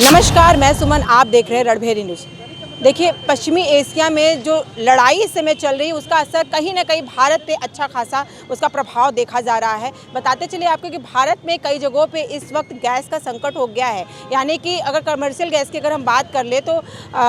नमस्कार, मैं सुमन, आप देख रहे हैं रणभेरी न्यूज़। देखिए, पश्चिमी एशिया में जो लड़ाई इस समय चल रही है उसका असर कहीं ना कहीं भारत पे अच्छा खासा उसका प्रभाव देखा जा रहा है। बताते चलिए आपको कि भारत में कई जगहों पे इस वक्त गैस का संकट हो गया है। यानी कि अगर कमर्शियल गैस की अगर हम बात कर ले तो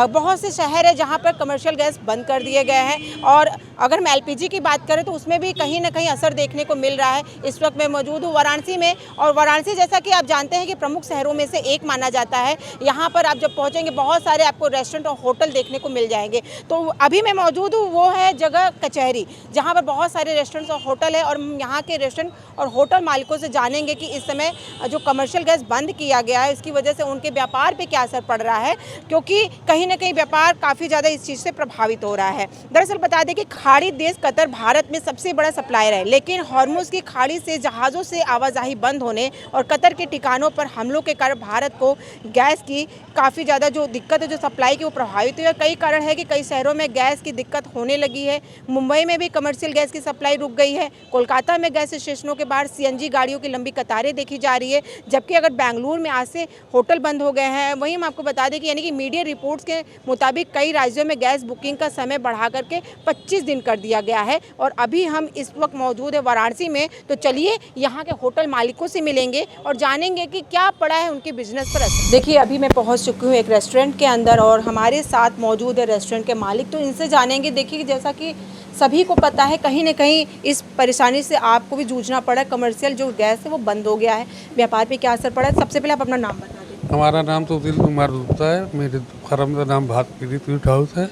बहुत से शहर है जहाँ पर कमर्शियल गैस बंद कर दिए गए हैं। और अगर हम एलपीजी की बात करें तो उसमें भी कहीं ना कहीं असर देखने को मिल रहा है। इस वक्त मैं मौजूद हूँ वाराणसी में, और वाराणसी जैसा कि आप जानते हैं कि प्रमुख शहरों में से एक माना जाता है। यहाँ पर आप जब पहुँचेंगे बहुत सारे आपको रेस्टोरेंट और होटल देखने को मिल जाएंगे। तो अभी मैं मौजूद हूँ, वो है जगह कचहरी, जहाँ पर बहुत सारे रेस्टोरेंट्स और होटल है। और यहाँ के रेस्टोरेंट और होटल मालिकों से जानेंगे कि इस समय जो कमर्शियल गैस बंद किया गया है उसकी वजह से उनके व्यापार पे क्या असर पड़ रहा है, क्योंकि कहीं ना कहीं व्यापार काफ़ी ज़्यादा इस चीज़ से प्रभावित हो रहा है। दरअसल बता दें कि खाड़ी देश कतर भारत में सबसे बड़ा सप्लायर है, लेकिन हॉर्मुज़ की खाड़ी से जहाज़ों से आवाजाही बंद होने और कतर के ठिकानों पर हमलों के कारण भारत को गैस की काफ़ी ज़्यादा जो दिक्कत है, जो सप्लाई की, वो प्रभावित हुई है। कई कारण है कि कई शहरों में गैस की दिक्कत होने लगी है। मुंबई में भी कमर्शियल गैस की सप्लाई रुक गई है। कोलकाता में गैस स्टेशनों के बाहर सीएनजी गाड़ियों की लंबी कतारें देखी जा रही है। जबकि अगर बेंगलुरु में आज से होटल बंद हो गए हैं। वहीं हम आपको बता दें कि यानी कि मीडिया रिपोर्ट्स के मुताबिक कई राज्यों में गैस बुकिंग का समय बढ़ा करके 25 दिन कर दिया गया है। और अभी हम इस वक्त मौजूद है वाराणसी में, तो चलिए यहाँ के होटल मालिकों से मिलेंगे और जानेंगे कि क्या पड़ा है उनके बिजनेस पर असर। देखिए, अभी मैं पहुँच चुकी हूँ एक रेस्टोरेंट के अंदर और हमारे साथ मौजूद है रेस्टोरेंट के मालिक, तो इनसे जानेंगे। देखिए, जैसा कि सभी को पता है कहीं ना कहीं इस परेशानी से आपको भी जूझना पड़ा। कमर्शियल जो गैस है वो बंद हो गया है, व्यापार पे क्या असर पड़ा है? सबसे पहले आप अपना नाम बता दें। हमारा नाम तो दिल कुमार गुप्ता है। मेरे फर्म का नाम भारतीय स्वीट हाउस है।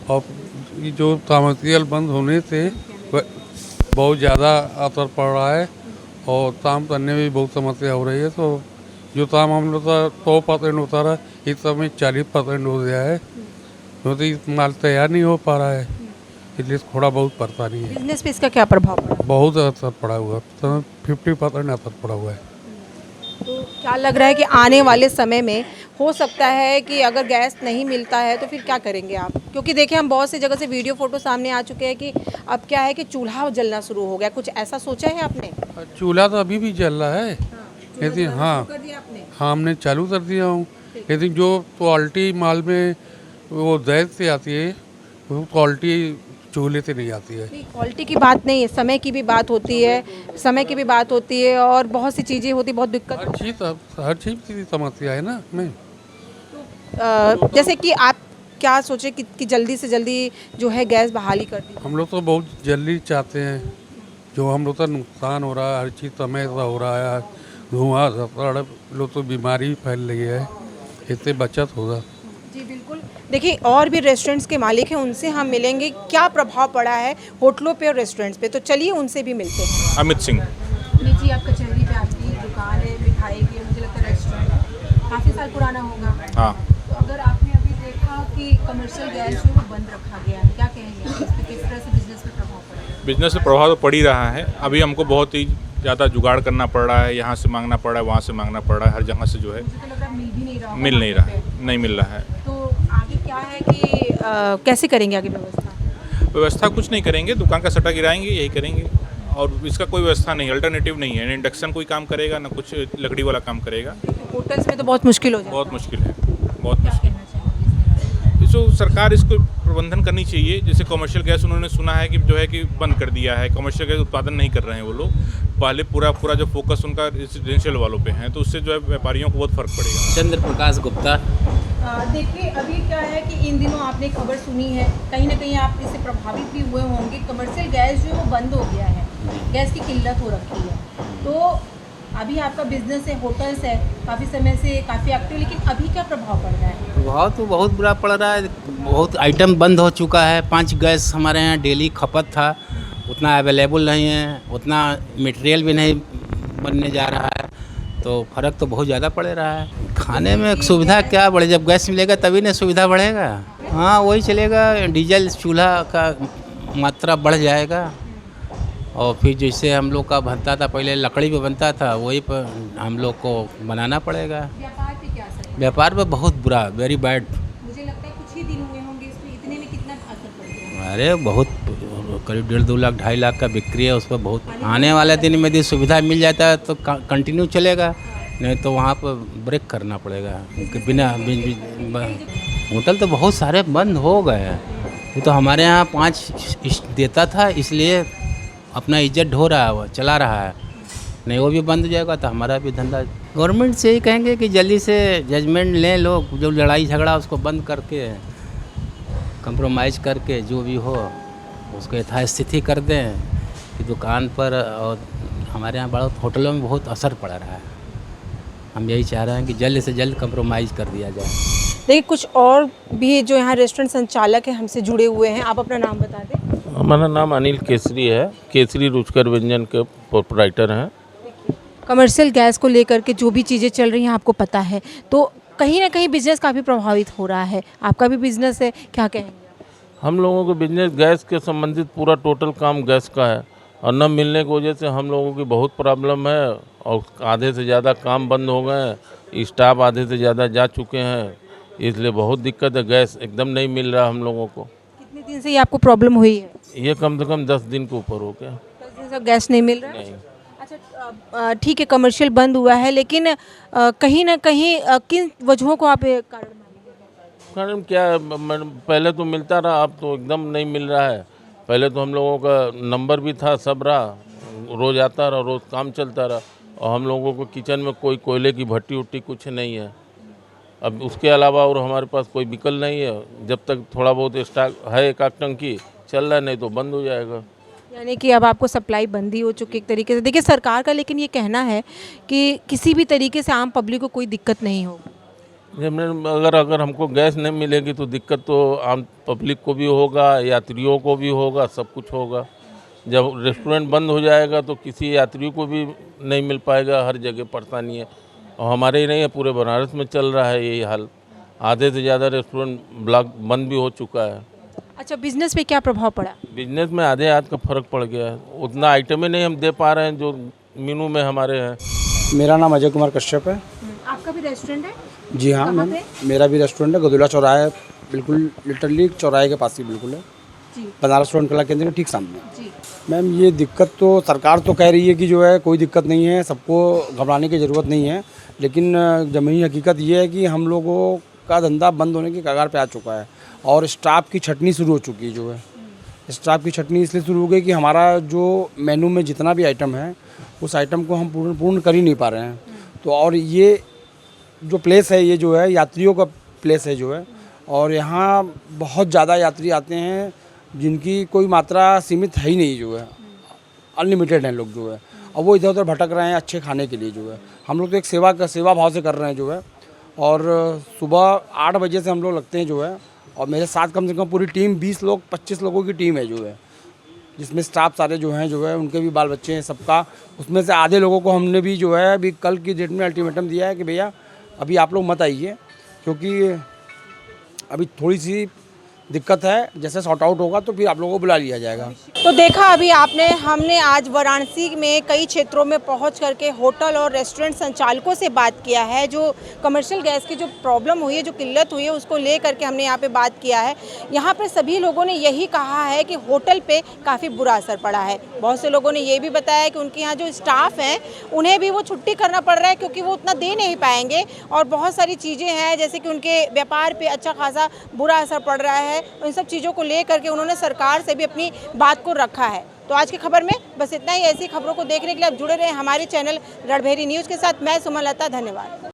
और ये जो कमर्शियल बंद होने से बहुत ज़्यादा असर पड़ रहा है और काम करने में भी बहुत समस्या हो रही है। तो जो काम हम लोग का 100% होता रहा, इस समय 40% हो गया है, क्योंकि माल तैयार नहीं हो पा रहा है, इसलिए थोड़ा बहुत परेशानी है। बिजनेस पे इसका क्या प्रभाव पड़ा? बहुत असर पड़ा हुआ है, 50% असर पड़ा हुआ है। तो क्या लग रहा है कि आने वाले समय में हो सकता है कि अगर गैस नहीं मिलता है तो फिर क्या करेंगे आप? क्योंकि देखिए, हम बहुत सी जगह से वीडियो फोटो सामने आ चुके हैं कि अब क्या है कि चूल्हा जलना शुरू हो गया। कुछ ऐसा सोचा है आपने? चूल्हा तो अभी भी जल रहा है, लेकिन हाँ हमने चालू कर दिया हूँ। लेकिन जो क्वालिटी माल में वो गैस से आती है वो क्वालिटी चूल्हे से नहीं आती है। क्वालिटी की बात नहीं है, समय की भी बात होती है, समय की भी बात होती है और बहुत सी चीज़ें होती, बहुत दिक्कत। हर चीज़ की समस्या है ना। मैं जैसे कि आप क्या सोचे कि जल्दी से जल्दी जो है गैस बहाली कर दी? हम लोग तो बहुत जल्दी चाहते हैं। जो हम लोग का नुकसान हो रहा है, हर चीज़ समय से हो रहा है, धुआं लोग तो बीमारी फैल रही है, इससे बचत होगा। जी बिल्कुल। देखिए, और भी रेस्टोरेंट्स के मालिक हैं, उनसे हम मिलेंगे क्या प्रभाव पड़ा है होटलों पे और रेस्टोरेंट्स पे। तो चलिए उनसे भी मिलते हैं। अमित सिंह। जी, आप कचहरी पे आपकी दुकान है, मिठाई की, मुझे लगता है रेस्टोरेंट काफ़ी साल पुराना होगा। हाँ, तो अगर आपने अभी देखा कि कमर्शियल गैस जो वो बंद रखा गया है, क्या कहेंगे आप इस पे? किस तरह से बिजनेस पे प्रभाव पड़ेगा? बिजनेस पे प्रभाव तो पड़ ही रहा है। अभी हमको बहुत ही ज़्यादा जुगाड़ करना पड़ रहा है, यहाँ से मांगना पड़ रहा है, वहाँ से मांगना पड़ रहा है, हर जगह से जो है मुझे तो लग रहा है मिल भी नहीं रहा होगा मिल नहीं रहा है, नहीं मिल रहा है। तो आगे क्या है कि कैसे करेंगे आगे व्यवस्था? व्यवस्था कुछ नहीं करेंगे, दुकान का सट्टा गिराएंगे, यही करेंगे। और इसका कोई व्यवस्था नहीं, अल्टरनेटिव नहीं है। इंडक्शन कोई काम करेगा ना, कुछ लकड़ी वाला काम करेगा। होटल्स में तो बहुत मुश्किल हो जाएगा। बहुत मुश्किल है, बहुत क्या मुश्किल। कहना चाहेंगे? जो सरकार इसको प्रबंधन करनी चाहिए। जैसे कमर्शियल गैस उन्होंने सुना है कि जो है कि बंद कर दिया है, कमर्शियल गैस उत्पादन नहीं कर रहे हैं वो लोग। पहले पूरा जो फोकस उनका रेजिडेंशियल वालों पे है, तो उससे जो है व्यापारियों को बहुत फर्क पड़ेगा। चंद्र प्रकाश गुप्ता। देखिए, अभी क्या है कि इन दिनों आपने खबर सुनी है, कहीं ना कहीं आप इससे प्रभावित भी हुए होंगे। कमर्शियल गैस जो है वो बंद हो गया है, गैस की किल्लत हो रखी है। तो अभी आपका बिजनेस है, होटल्स है, काफ़ी समय से काफ़ी एक्टिव, लेकिन अभी क्या प्रभाव पड़ रहा है? प्रभाव तो बहुत बुरा पड़ रहा है। बहुत आइटम बंद हो चुका है। 5 गैस हमारे यहाँ डेली खपत था, उतना अवेलेबल नहीं है, उतना मटेरियल भी नहीं बनने जा रहा है। तो फ़र्क तो बहुत ज़्यादा पड़ रहा है। खाने में सुविधा क्या बढ़े, जब गैस मिलेगा तभी ना सुविधा बढ़ेगा। हाँ, वही चलेगा। डीजल चूल्हा का मात्रा बढ़ जाएगा और फिर जैसे हम लोग का बनता था पहले, लकड़ी पे बनता था, वही पर हम लोग को बनाना पड़ेगा। व्यापार पे क्या असर है? व्यापार पे बहुत बुरा, वेरी बैड। मुझे लगता है कुछ ही दिन हुए होंगे इसमें, इतने में कितना असर पड़ गया? अरे बहुत, करीब 1.5-2 लाख 2.5 लाख का बिक्री है उस पर। बहुत आने वाले दिन में यदि सुविधा मिल जाता है तो कंटिन्यू चलेगा, नहीं तो वहाँ पर ब्रेक करना पड़ेगा। बिना होटल तो बहुत सारे बंद हो गए हैं। वो तो हमारे यहाँ 5 देता था, इसलिए अपना इज्जत ढो रहा है, वो चला रहा है। नहीं वो भी बंद हो जाएगा तो हमारा भी धंधा। गवर्नमेंट से ही कहेंगे कि जल्दी से जजमेंट लें, लोग जो लड़ाई झगड़ा उसको बंद करके, कंप्रोमाइज़ करके जो भी हो उसको यथास्थिति कर दें कि दुकान पर और हमारे यहाँ बड़ा होटलों में बहुत असर पड़ रहा है। हम यही चाह रहे हैं कि जल्द से जल्द कंप्रोमाइज़ कर दिया जाए। देखिए कुछ और भी जो यहाँ रेस्टोरेंट संचालक हैं हमसे जुड़े हुए हैं, आप अपना नाम बता दें। हमारा नाम अनिल केसरी है, केसरी रुचकर व्यंजन के प्रोपराइटर हैं। कमर्शियल गैस को लेकर के जो भी चीज़ें चल रही हैं आपको पता है, तो कहीं ना कहीं बिजनेस काफ़ी प्रभावित हो रहा है। आपका भी बिजनेस है, क्या कहेंगे? हम लोगों को बिजनेस गैस के संबंधित पूरा टोटल काम गैस का है और न मिलने की वजह से हम लोगों की बहुत प्रॉब्लम है और आधे से ज़्यादा काम बंद हो गए हैं, स्टाफ आधे से ज़्यादा जा चुके हैं, इसलिए बहुत दिक्कत है। गैस एकदम नहीं मिल रहा हम लोगों को। कितने दिन से ये आपको प्रॉब्लम हुई है? ये कम से कम 10 दिन के ऊपर हो गया। 10 दिन से गैस नहीं मिल रहा है? नहीं। अच्छा ठीक है, कमर्शियल बंद हुआ है, लेकिन कहीं ना कहीं किन वजहों को आप कारण मानेंगे? कारण क्या है, पहले तो मिलता रहा, अब तो एकदम नहीं मिल रहा है। पहले तो हम लोगों का नंबर भी था, सब रहा, रोज़ आता रहा, रोज़ काम चलता रहा और हम लोगों को किचन में कोई कोयले की भट्टी उट्टी कुछ नहीं है। अब उसके अलावा और हमारे पास कोई विकल्प नहीं है। जब तक थोड़ा बहुत स्टॉक है, एक आध टंकी चल रहा है, नहीं तो बंद हो जाएगा। यानी कि अब आपको सप्लाई बंद ही हो चुकी है एक तरीके से। देखिए सरकार का लेकिन ये कहना है कि किसी भी तरीके से आम पब्लिक को कोई दिक्कत नहीं होगी। अगर हमको गैस नहीं मिलेगी तो दिक्कत तो आम पब्लिक को भी होगा, यात्रियों को भी होगा, सब कुछ होगा। जब रेस्टोरेंट बंद हो जाएगा तो किसी यात्री को भी नहीं मिल पाएगा, हर जगह परेशानी है। और हमारे ही नहीं है, पूरे बनारस में चल रहा है यही हाल। आधे से ज़्यादा रेस्टोरेंट ब्लॉक बंद भी हो चुका है। अच्छा, बिजनेस पे क्या प्रभाव पड़ा? बिजनेस में आधे हाथ का फ़र्क पड़ गया है, उतना आइटम ही नहीं हम दे पा रहे हैं जो मेनू में हमारे हैं। मेरा नाम अजय कुमार कश्यप है। आपका भी रेस्टोरेंट है? जी हाँ मैम, मेरा भी रेस्टोरेंट है, गदुला चौराहे, बिल्कुल लिटरली चौराहे के पास ही बिल्कुल है जी। बनारस रेस्टोरेंट कला केंद्र के ठीक सामने। जी। मैम ये दिक्कत तो सरकार तो कह रही है कि जो है कोई दिक्कत नहीं है, सबको घबराने की ज़रूरत नहीं है, लेकिन ज़मीनी हकीकत ये है कि हम लोगों का धंधा बंद होने की कगार पे आ चुका है और स्टाफ की छटनी शुरू हो चुकी है। जो है स्टाफ की छटनी इसलिए शुरू हो गई कि हमारा जो मेनू में जितना भी आइटम है उस आइटम को हम पूर्ण कर ही नहीं पा रहे हैं। तो और ये जो प्लेस है, ये जो है यात्रियों का प्लेस है जो है, और यहाँ बहुत ज़्यादा यात्री आते हैं जिनकी कोई मात्रा सीमित है ही नहीं, जो है अनलिमिटेड हैं लोग जो है, और वो इधर उधर भटक रहे हैं अच्छे खाने के लिए। जो है हम लोग तो एक सेवा भाव से कर रहे हैं जो है, और सुबह 8 बजे से हम लोग लगते हैं जो है, और मेरे साथ कम से कम पूरी टीम 20 लोग 25 लोगों की टीम है जो है, जिसमें स्टाफ सारे जो है उनके भी बाल बच्चे हैं सबका। उसमें से आधे लोगों को हमने भी जो है अभी कल की डेट में अल्टीमेटम दिया है कि भैया अभी आप लोग मत आइए, क्योंकि अभी थोड़ी सी दिक्कत है, जैसे सॉर्ट आउट होगा तो फिर आप लोगों को बुला लिया जाएगा। तो देखा अभी आपने, हमने आज वाराणसी में कई क्षेत्रों में पहुंच करके होटल और रेस्टोरेंट संचालकों से बात किया है। जो कमर्शियल गैस की जो प्रॉब्लम हुई है, जो किल्लत हुई है, उसको ले करके हमने यहाँ पे बात किया है। यहाँ पर सभी लोगों ने यही कहा है कि होटल पे काफ़ी बुरा असर पड़ा है। बहुत से लोगों ने ये भी बताया कि उनके यहाँ जो स्टाफ हैं उन्हें भी वो छुट्टी करना पड़ रहा है, क्योंकि वो उतना दे नहीं पाएंगे, और बहुत सारी चीज़ें हैं जैसे कि उनके व्यापार पर अच्छा खासा बुरा असर पड़ रहा है। उन सब चीज़ों को ले करके उन्होंने सरकार से भी अपनी बात को रखा है। तो आज की खबर में बस इतना ही। ऐसी खबरों को देखने के लिए आप जुड़े रहे हमारे चैनल रणभेरी न्यूज़ के साथ। मैं सुमन लता, धन्यवाद।